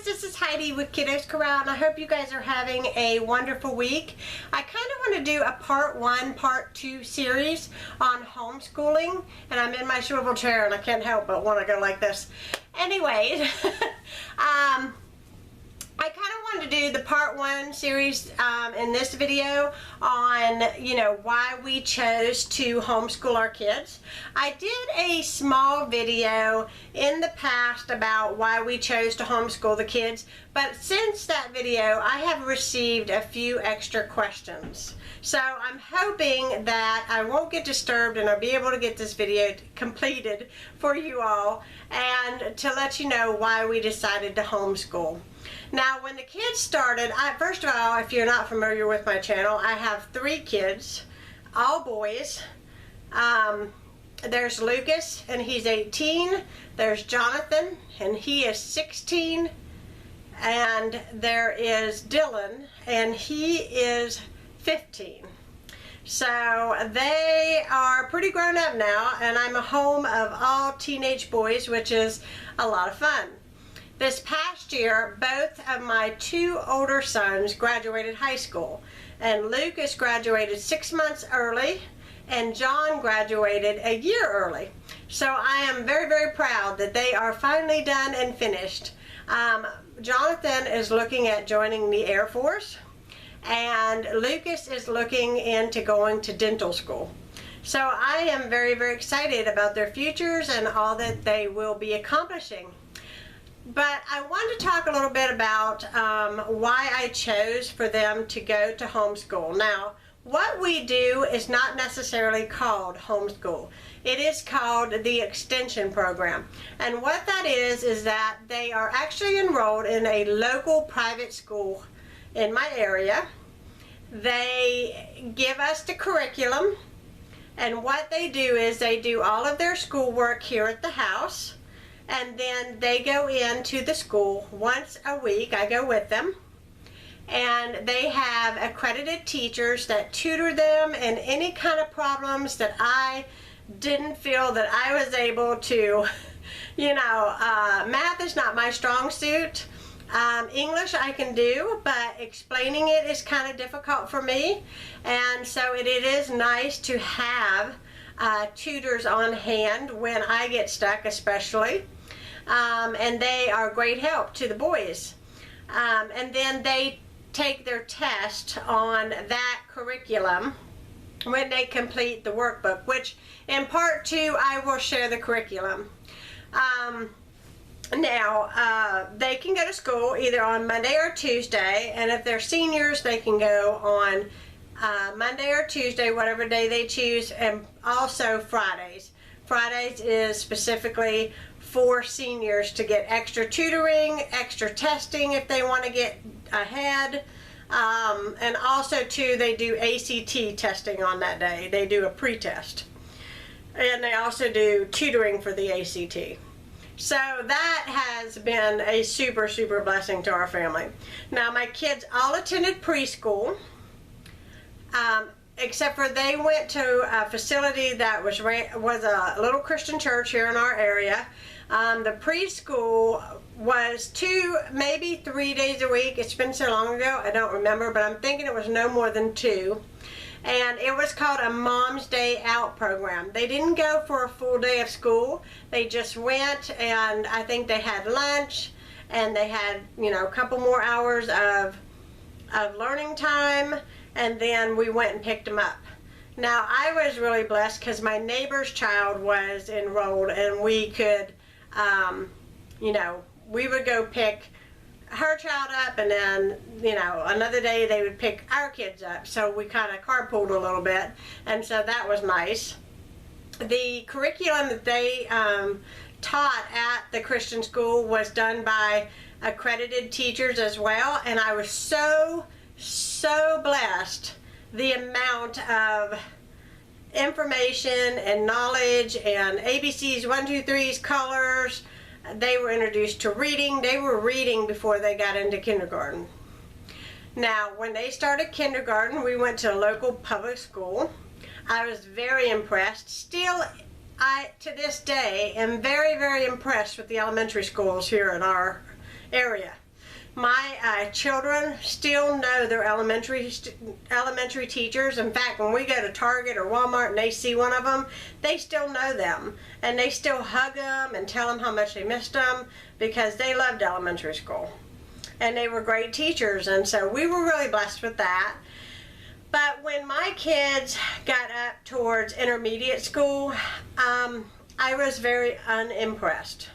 this is Heidi with Kiddos Corral, and I hope you guys are having a wonderful week. I kind of want to do a part 1, part 2 series on homeschooling, and I'm in my swivel chair and I can't help but want to go like this. Anyways, I kind of wanted to do the part 1 series in this video on, why we chose to homeschool our kids. I did a small video in the past about why we chose to homeschool the kids, but since that video I have received a few extra questions. So I'm hoping that I won't get disturbed and I'll be able to get this video completed for you all and to let you know why we decided to homeschool. Now, when the kids started, first of all, if you're not familiar with my channel, I have 3 kids, all boys. There's Lucas, and he's 18. There's Jonathan, and he is 16. And there is Dylan, and he is 15. So they are pretty grown up now, and I'm a home of all teenage boys, which is a lot of fun. This past year, both of my 2 older sons graduated high school, and Lucas graduated 6 months early, and John graduated a year early. So I am very, very proud that they are finally done and finished. Jonathan is looking at joining the Air Force, and Lucas is looking into going to dental school. So I am very, very excited about their futures and all that they will be accomplishing. But I want to talk a little bit about why I chose for them to go to homeschool. Now, what we do is not necessarily called homeschool. It is called the extension program. And what that is that they are actually enrolled in a local private school in my area. They give us the curriculum, and what they do is they do all of their schoolwork here at the house. And then they go into the school once a week. I go with them. And they have accredited teachers that tutor them in any kind of problems that I didn't feel that I was able to, math is not my strong suit. English I can do, but explaining it is kind of difficult for me. And so it is nice to have tutors on hand when I get stuck, especially. And they are great help to the boys. And then they take their test on that curriculum when they complete the workbook, which in part 2 I will share the curriculum. Now, they can go to school either on Monday or Tuesday, and if they're seniors they can go on Monday or Tuesday, whatever day they choose, and also Fridays. Fridays is specifically for seniors to get extra tutoring, extra testing if they want to get ahead, and also too they do ACT testing on that day. They do a pre-test, and they also do tutoring for the ACT. So that has been a super, super blessing to our family. Now, my kids all attended preschool, except for they went to a facility that was a little Christian church here in our area. The preschool was 2, maybe 3 days a week. It's been so long ago, I don't remember, but I'm thinking it was no more than 2. And it was called a Mom's Day Out program. They didn't go for a full day of school. They just went, and I think they had lunch, and they had, a couple more hours of learning time, and then we went and picked them up. Now, I was really blessed because my neighbor's child was enrolled, and we could, we would go pick her child up, and then, another day they would pick our kids up. So we kind of carpooled a little bit, and so that was nice. The curriculum that they taught at the Christian school was done by accredited teachers as well, and I was so blessed the amount of information and knowledge and ABCs, 1, 2, 3s, colors. They were introduced to reading. They were reading before they got into kindergarten. Now, when they started kindergarten, we went to a local public school. I was very impressed. Still, I, to this day, am very, very impressed with the elementary schools here in our area. My children still know their elementary teachers. In fact, when we go to Target or Walmart and they see one of them, they still know them. And they still hug them and tell them how much they missed them because they loved elementary school. And they were great teachers, and so we were really blessed with that. But when my kids got up towards intermediate school, I was very unimpressed.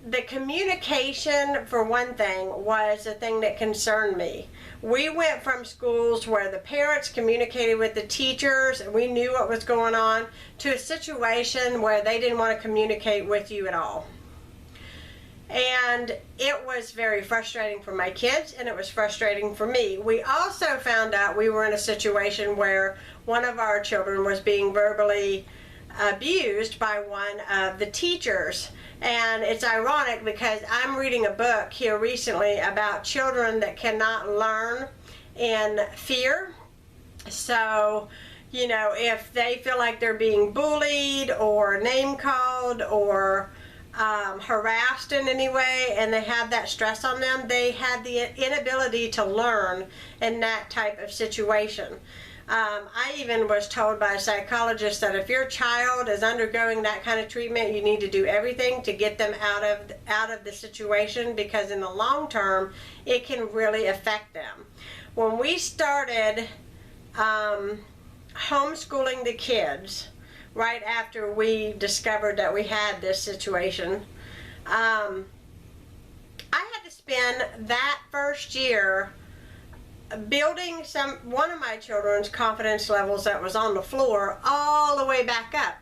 The communication, for one thing, was the thing that concerned me. We went from schools where the parents communicated with the teachers and we knew what was going on to a situation where they didn't want to communicate with you at all. And it was very frustrating for my kids, and it was frustrating for me. We also found out we were in a situation where one of our children was being verbally abused by one of the teachers. And it's ironic because I'm reading a book here recently about children that cannot learn in fear. So, you know, if they feel like they're being bullied or name called or harassed in any way, and they have that stress on them, they have the inability to learn in that type of situation. I even was told by a psychologist that if your child is undergoing that kind of treatment, you need to do everything to get them out of the situation, because in the long term, it can really affect them. When we started homeschooling the kids, right after we discovered that we had this situation, I had to spend that first year building one of my children's confidence levels that was on the floor all the way back up.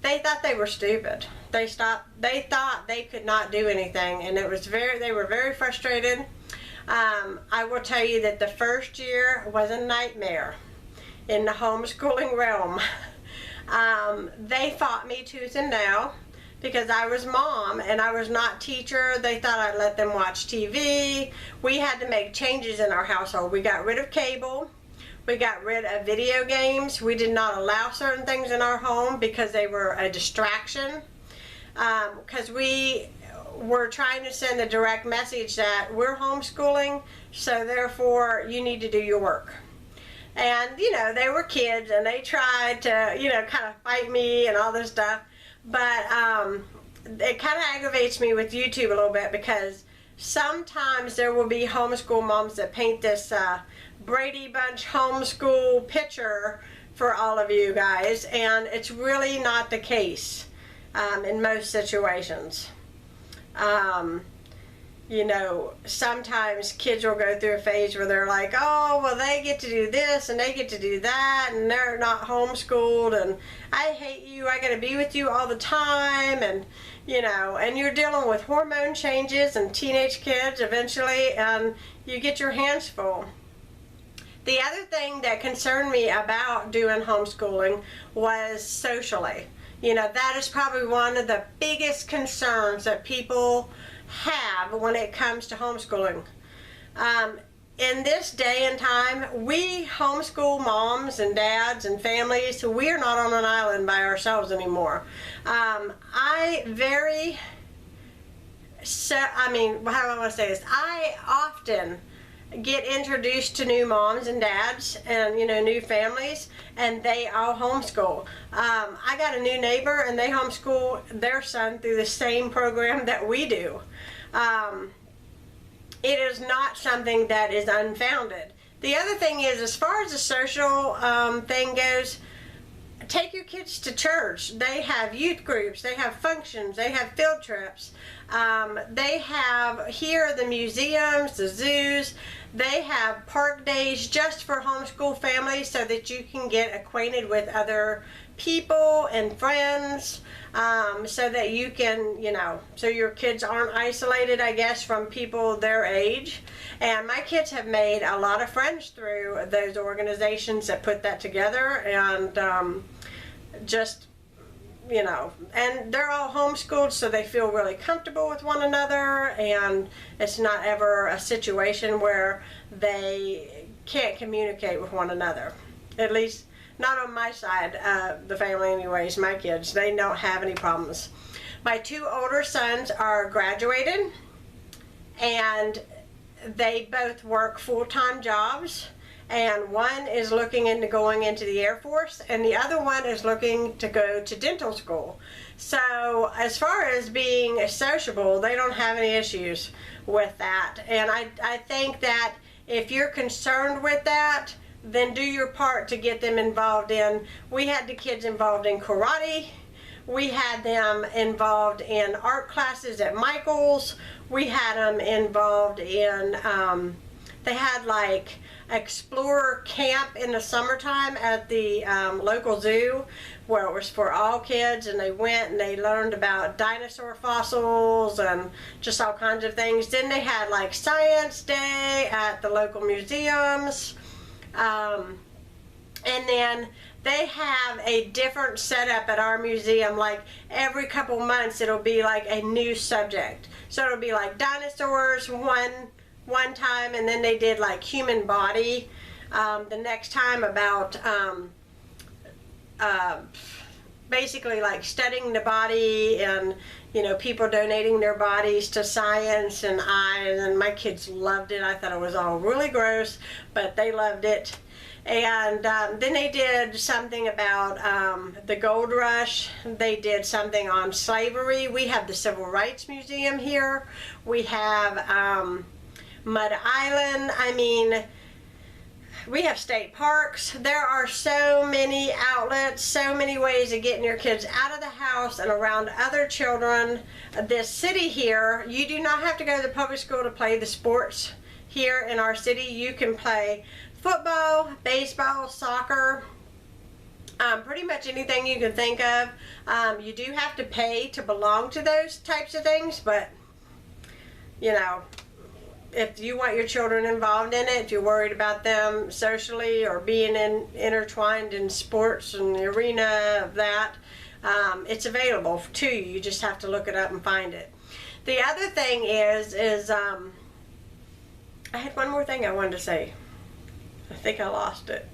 They thought they were stupid. They thought they could not do anything, and they were very frustrated. I will tell you that the first year was a nightmare in the homeschooling realm. They fought me tooth and nail because I was mom and I was not teacher. They thought I'd let them watch TV. We had to make changes in our household. We got rid of cable. We got rid of video games. We did not allow certain things in our home because they were a distraction. Because we were trying to send a direct message that we're homeschooling, so therefore you need to do your work. And, you know, they were kids and they tried to, you know, kind of fight me and all this stuff. But it kind of aggravates me with YouTube a little bit, because sometimes there will be homeschool moms that paint this Brady Bunch homeschool picture for all of you guys, and it's really not the case in most situations. You know, sometimes kids will go through a phase where they're like, oh, well, they get to do this and they get to do that, and they're not homeschooled, and I hate you, I gotta be with you all the time, and, you know, and you're dealing with hormone changes and teenage kids eventually, and you get your hands full. The other thing that concerned me about doing homeschooling was socially. You know, that is probably one of the biggest concerns that people have when it comes to homeschooling. In this day and time, we homeschool moms and dads and families, so we are not on an island by ourselves anymore. How do I want to say this? I often get introduced to new moms and dads and, you know, new families, and they all homeschool. I got a new neighbor and they homeschool their son through the same program that we do. It is not something that is unfounded. The other thing is, as far as the social thing goes, take your kids to church. They have youth groups, they have functions, they have field trips. They have here the museums, the zoos. They have park days just for homeschool families so that you can get acquainted with other people and friends, so that you can, you know, so your kids aren't isolated, I guess, from people their age. And my kids have made a lot of friends through those organizations that put that together, and just, you know, and they're all homeschooled, so they feel really comfortable with one another, and it's not ever a situation where they can't communicate with one another. At least not on my side of the family anyways. My kids, they don't have any problems. My two older sons are graduated, and they both work full-time jobs, and one is looking into going into the Air Force and the other one is looking to go to dental school. So as far as being sociable, they don't have any issues with that. And I think that if you're concerned with that, then do your part to get them involved in. We had the kids involved in karate. We had them involved in art classes at Michael's. We had them involved in, they had like explorer camp in the summertime at the local zoo, where it was for all kids, and they went and they learned about dinosaur fossils and just all kinds of things. Then they had like science day at the local museums, and then they have a different setup at our museum. Like every couple months it'll be like a new subject. So it'll be like dinosaurs one time, and then they did like human body the next time, about basically like studying the body, and you know, people donating their bodies to science and eyes, and my kids loved it. I thought it was all really gross, but they loved it. And then they did something about the gold rush. They did something on slavery. We have the Civil Rights Museum here. We have Mud Island. I mean, we have state parks. There are so many outlets, so many ways of getting your kids out of the house and around other children. This city here, you do not have to go to the public school to play the sports here in our city. You can play football, baseball, soccer, pretty much anything you can think of. You do have to pay to belong to those types of things, but you know, if you want your children involved in it, if you're worried about them socially or being intertwined in sports and the arena of that, it's available to you. You just have to look it up and find it. The other thing is I had one more thing I wanted to say. I think I lost it.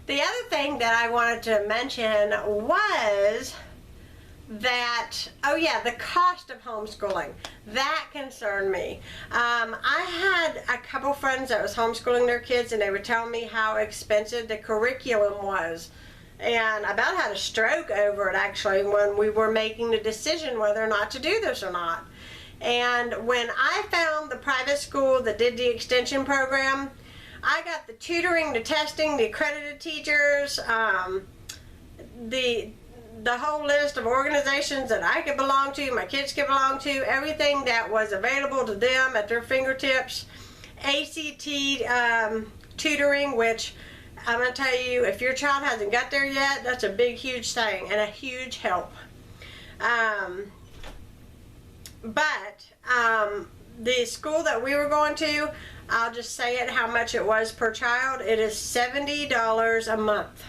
The other thing that I wanted to mention was that, oh yeah, the cost of homeschooling. That concerned me. I had a couple friends that was homeschooling their kids, and they were telling me how expensive the curriculum was. And I about had a stroke over it, actually, when we were making the decision whether or not to do this or not. And when I found the private school that did the extension program, I got the tutoring, the testing, the accredited teachers, the whole list of organizations that I could belong to, my kids could belong to, everything that was available to them at their fingertips. ACT tutoring, which I'm going to tell you, if your child hasn't got there yet, that's a big, huge thing and a huge help. But the school that we were going to, I'll just say it, how much it was per child. It is $70 a month.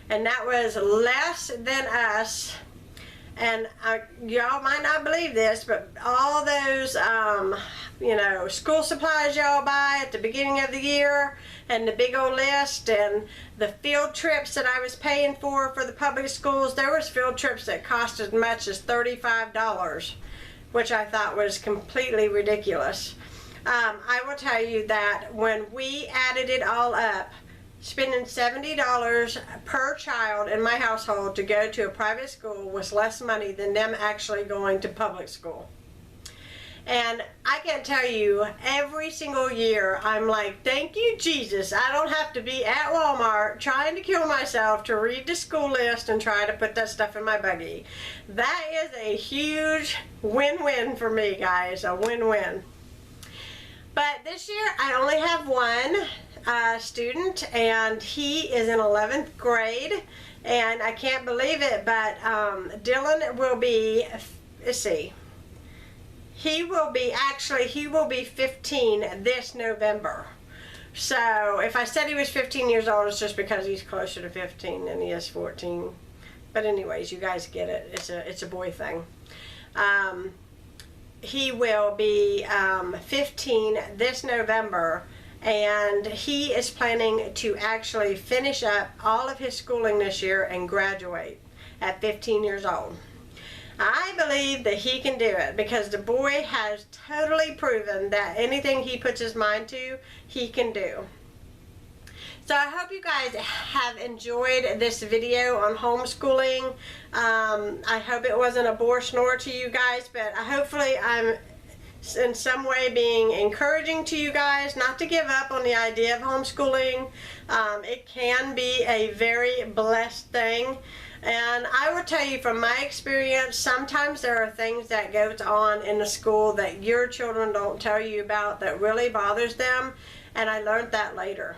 And that was less than us. And y'all might not believe this, but all those, you know, school supplies y'all buy at the beginning of the year, and the big old list, and the field trips that I was paying for the public schools, there was field trips that cost as much as $35, which I thought was completely ridiculous. I will tell you that when we added it all up, spending $70 per child in my household to go to a private school was less money than them actually going to public school. And I can tell you, every single year I'm like, thank you Jesus, I don't have to be at Walmart trying to kill myself to read the school list and try to put that stuff in my buggy. That is a huge win-win for me, guys, a win-win. But this year I only have one student, and he is in 11th grade, and I can't believe it, but Dylan will be, let's see, he will be 15 this November. So if I said he was 15 years old, it's just because he's closer to 15 than he is 14. But anyways, you guys get it. It's a boy thing. He will be 15 this November, and he is planning to actually finish up all of his schooling this year and graduate at 15 years old. I believe that he can do it because the boy has totally proven that anything he puts his mind to, he can do. So I hope you guys have enjoyed this video on homeschooling. I hope it wasn't a bore snore to you guys, but hopefully I'm in some way being encouraging to you guys not to give up on the idea of homeschooling. It can be a very blessed thing. And I will tell you from my experience, sometimes there are things that goes on in the school that your children don't tell you about that really bothers them. And I learned that later.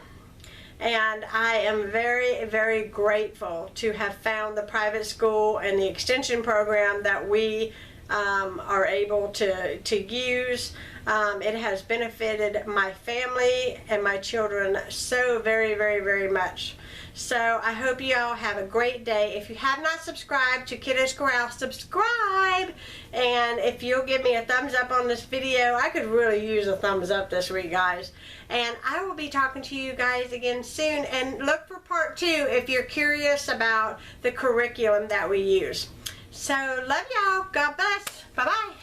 And I am very, very grateful to have found the private school and the extension program that we are able to use. It has benefited my family and my children so very, very, very much. So I hope you all have a great day. If you have not subscribed to Kiddos Corral, subscribe. And if you'll give me a thumbs up on this video, I could really use a thumbs up this week, guys. And I will be talking to you guys again soon. And look for part 2 if you're curious about the curriculum that we use. So love y'all. God bless. Bye-bye.